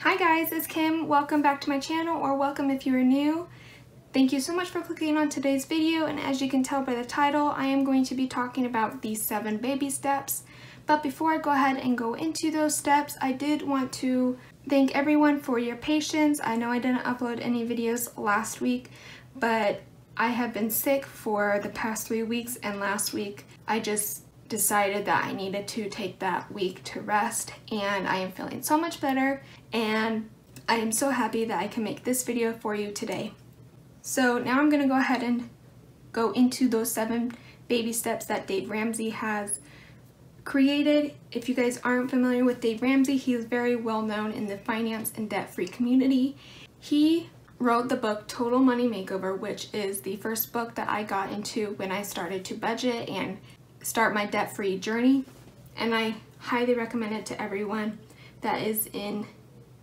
Hi guys, it's Kim. Welcome back to my channel, or welcome if you are new. Thank you so much for clicking on today's video, and as you can tell by the title, I am going to be talking about these 7 baby steps. But before I go ahead and go into those steps, I did want to thank everyone for your patience. I know I didn't upload any videos last week, but I have been sick for the past 3 weeks, and last week I just decided that I needed to take that week to rest, and I am feeling so much better, and I am so happy that I can make this video for you today. So now I'm going to go ahead and go into those 7 baby steps that Dave Ramsey has created. If you guys aren't familiar with Dave Ramsey, he is very well known in the finance and debt-free community. He wrote the book Total Money Makeover, which is the first book that I got into when I started to budget and start my debt-free journey, and I highly recommend it to everyone that is in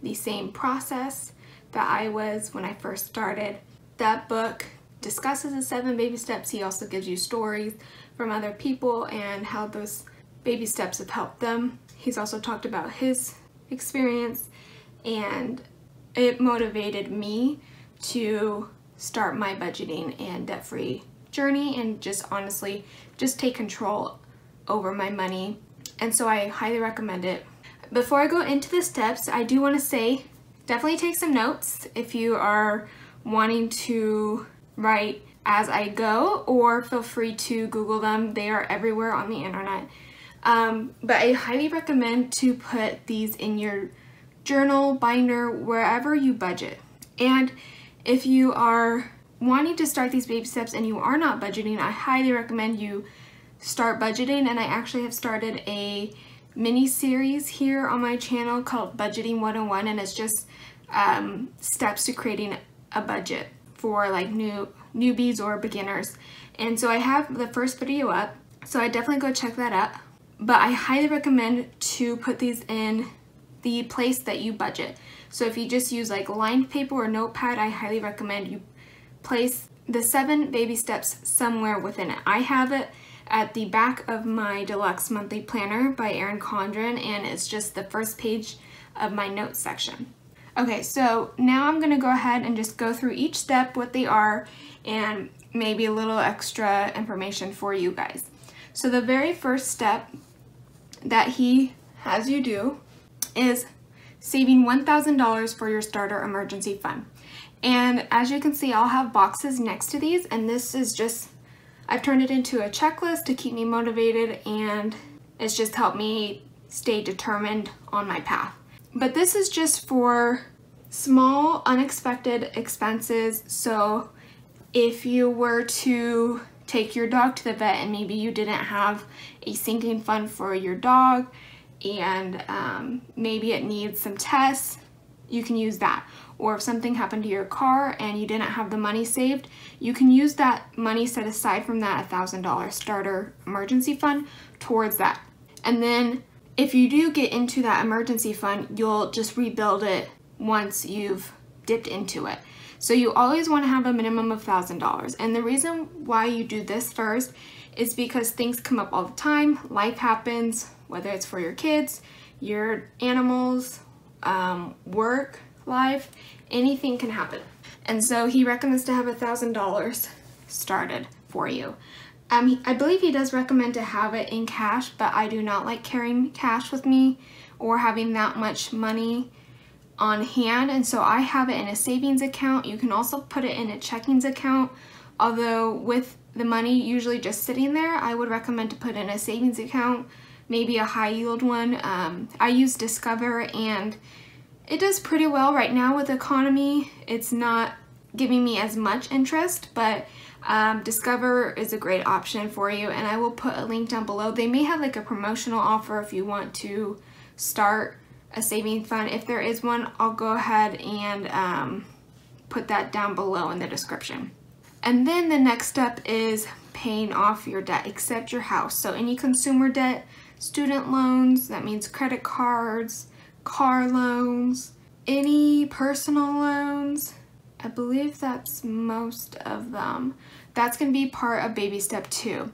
the same process that I was when I first started. That book discusses the 7 baby steps. He also gives you stories from other people and how those baby steps have helped them. He's also talked about his experience, and it motivated me to start my budgeting and debt-free journey and just honestly just take control over my money, and so I highly recommend it. Before I go into the steps, I do want to say definitely take some notes if you are wanting to write as I go, or feel free to Google them. They are everywhere on the internet, but I highly recommend to put these in your journal, binder, wherever you budget. And if you are wanting to start these baby steps and you are not budgeting, I highly recommend you start budgeting. And I actually have started a mini series here on my channel called Budgeting 101, and it's just steps to creating a budget for like newbies or beginners. And so I have the first video up, so I definitely go check that out. But I highly recommend to put these in the place that you budget. So if you just use like lined paper or notepad, I highly recommend you place the 7 baby steps somewhere within it. I have it at the back of my deluxe monthly planner by Erin Condren, and it's just the first page of my notes section. Okay, so now I'm going to go ahead and just go through each step, what they are, and maybe a little extra information for you guys. So the very first step that he has you do is saving $1,000 for your starter emergency fund. And as you can see, I'll have boxes next to these, and this is just, I've turned it into a checklist to keep me motivated, and it's just helped me stay determined on my path. But this is just for small unexpected expenses. So if you were to take your dog to the vet and maybe you didn't have a sinking fund for your dog, and maybe it needs some tests, you can use that. Or if something happened to your car and you didn't have the money saved, you can use that money set aside from that $1,000 starter emergency fund towards that. And then if you do get into that emergency fund, you'll just rebuild it once you've dipped into it. So you always want to have a minimum of $1,000. And the reason why you do this first is because things come up all the time. Life happens, whether it's for your kids, your animals, work, life, anything can happen. And so he recommends to have $1,000 started for you. I believe he does recommend to have it in cash, but I do not like carrying cash with me or having that much money on hand, and so I have it in a savings account. You can also put it in a checkings account, although with the money usually just sitting there, I would recommend to put in a savings account, maybe a high yield one. I use Discover, and it does pretty well right now with the economy. It's not giving me as much interest, but Discover is a great option for you, and I will put a link down below. They may have like a promotional offer if you want to start a savings fund. If there is one, I'll go ahead and put that down below in the description. And then the next step is paying off your debt, except your house. So any consumer debt, student loans, that means credit cards, car loans, any personal loans, I believe that's most of them. That's going to be part of baby step 2.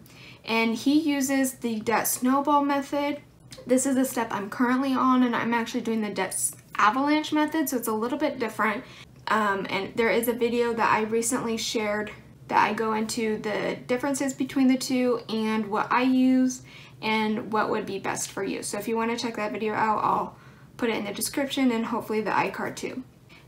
And he uses the debt snowball method. This is the step I'm currently on, and I'm actually doing the debt avalanche method, so it's a little bit different. And there is a video that I recently shared that I go into the differences between the two and what I use and what would be best for you. So if you want to check that video out, I'll put it in the description and hopefully the iCard too.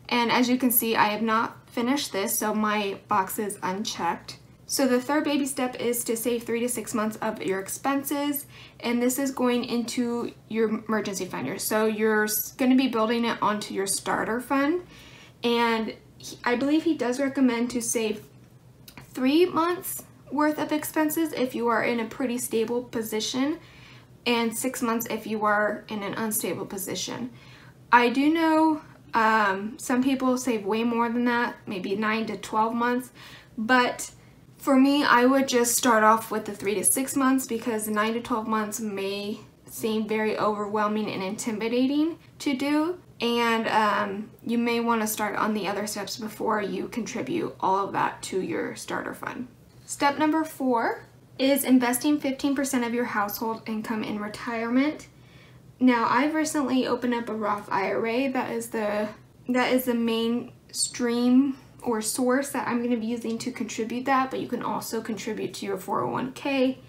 And as you can see, I have not finished this, so my box is unchecked. So the third baby step is to save 3 to 6 months of your expenses, and this is going into your emergency fund. So you're going to be building it onto your starter fund, and I believe he does recommend to save 3 months worth of expenses if you are in a pretty stable position, and 6 months if you are in an unstable position. I do know some people save way more than that, maybe 9 to 12 months, but for me, I would just start off with the 3 to 6 months because 9 to 12 months may seem very overwhelming and intimidating to do, and you may want to start on the other steps before you contribute all of that to your starter fund. Step number 4 is investing 15% of your household income in retirement. Now, I've recently opened up a Roth IRA. That is the main stream or source that I'm going to be using to contribute that, but you can also contribute to your 401k.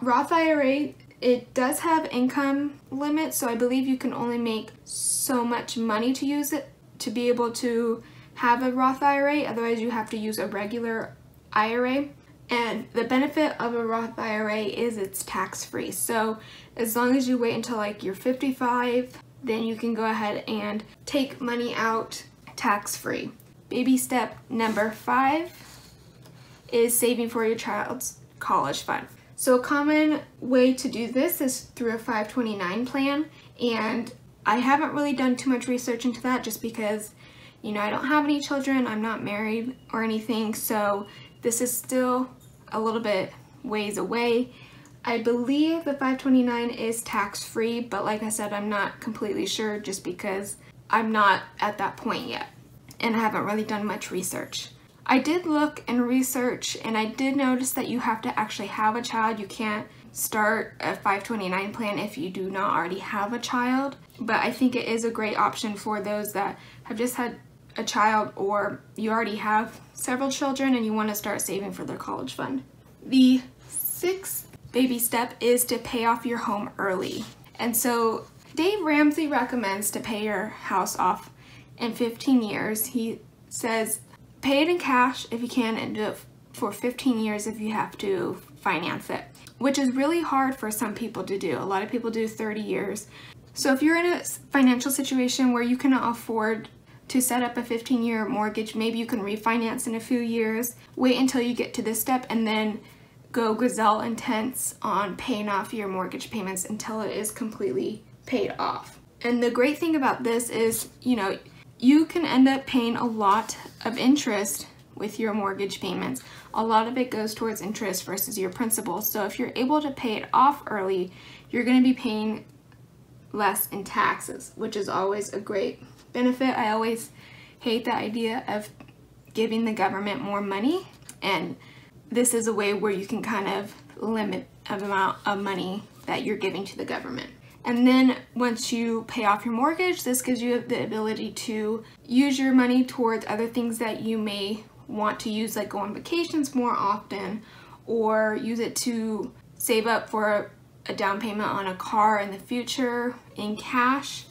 Roth IRA, it does have income limits, so I believe you can only make so much money to use it to be able to have a Roth IRA. Otherwise, you have to use a regular IRA. And the benefit of a Roth IRA is it's tax-free. So as long as you wait until like you're 55, then you can go ahead and take money out tax-free. Baby step number 5 is saving for your child's college fund. So a common way to do this is through a 529 plan, and I haven't really done too much research into that just because, you know, I don't have any children, I'm not married or anything, so this is still a little bit ways away. I believe the 529 is tax-free, but like I said, I'm not completely sure just because I'm not at that point yet and I haven't really done much research. I did look and research, and I did notice that you have to actually have a child. You can't start a 529 plan if you do not already have a child, but I think it is a great option for those that have just had a child or you already have several children and you want to start saving for their college fund. The 6th baby step is to pay off your home early. And so Dave Ramsey recommends to pay your house off in 15 years. He says pay it in cash if you can and do it for 15 years if you have to finance it, which is really hard for some people to do. A lot of people do 30 years. So if you're in a financial situation where you cannot afford to set up a 15-year mortgage, maybe you can refinance in a few years, wait until you get to this step, and then go gazelle intense on paying off your mortgage payments until it is completely paid off. And the great thing about this is, you know, you can end up paying a lot of interest with your mortgage payments. A lot of it goes towards interest versus your principal. So if you're able to pay it off early, you're going to be paying less in taxes, which is always a great benefit. I always hate the idea of giving the government more money, and this is a way where you can kind of limit the amount of money that you're giving to the government. And then once you pay off your mortgage, this gives you the ability to use your money towards other things that you may want to use, like go on vacations more often, or use it to save up for a down payment on a car in the future in cash.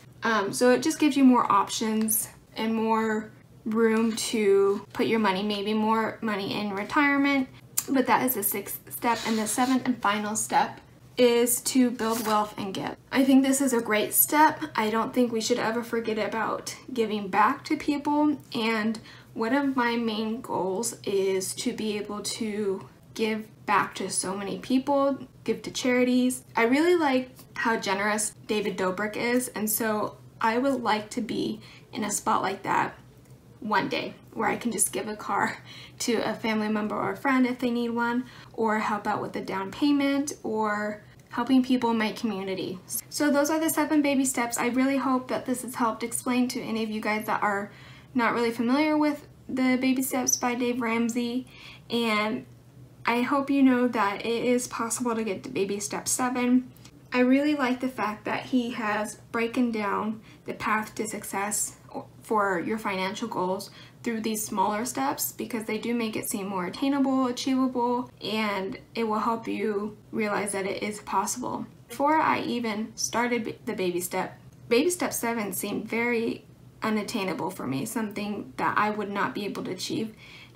So it just gives you more options and more room to put your money, maybe more money in retirement. But that is the 6th step. And the 7th and final step is to build wealth and give. I think this is a great step. I don't think we should ever forget about giving back to people. And one of my main goals is to be able to give back to so many people, give to charities. I really like how generous David Dobrik is, and so I would like to be in a spot like that one day where I can just give a car to a family member or a friend if they need one, or help out with the down payment, or helping people in my community. So those are the 7 baby steps. I really hope that this has helped explain to any of you guys that are not really familiar with the baby steps by Dave Ramsey, and I hope you know that it is possible to get to baby step 7. I really like the fact that he has broken down the path to success for your financial goals through these smaller steps, because they do make it seem more attainable, achievable, and it will help you realize that it is possible. Before I even started the baby step 7 seemed very unattainable for me, something that I would not be able to achieve.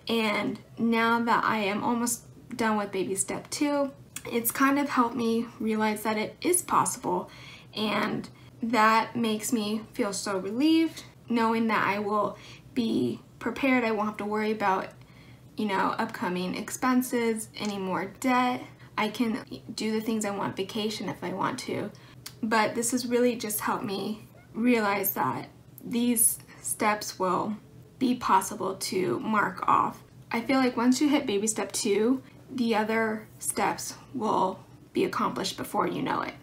And now that I am almost done with baby step 2, it's kind of helped me realize that it is possible, and that makes me feel so relieved knowing that I will be prepared. I won't have to worry about, you know, upcoming expenses, any more debt. I can do the things I want, vacation if I want to. But this has really just helped me realize that these steps will be possible to mark off. I feel like once you hit baby step 2, the other steps will be accomplished before you know it.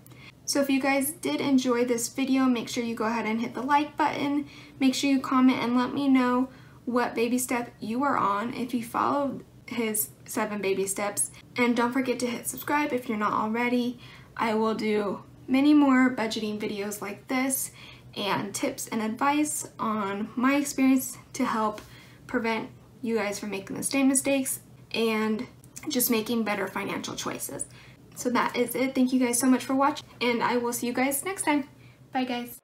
So if you guys did enjoy this video, make sure you go ahead and hit the like button. Make sure you comment and let me know what baby step you are on, if you followed his 7 baby steps. And don't forget to hit subscribe if you're not already. I will do many more budgeting videos like this and tips and advice on my experience to help prevent you guys from making the same mistakes and just making better financial choices. So that is it. Thank you guys so much for watching, and I will see you guys next time. Bye guys.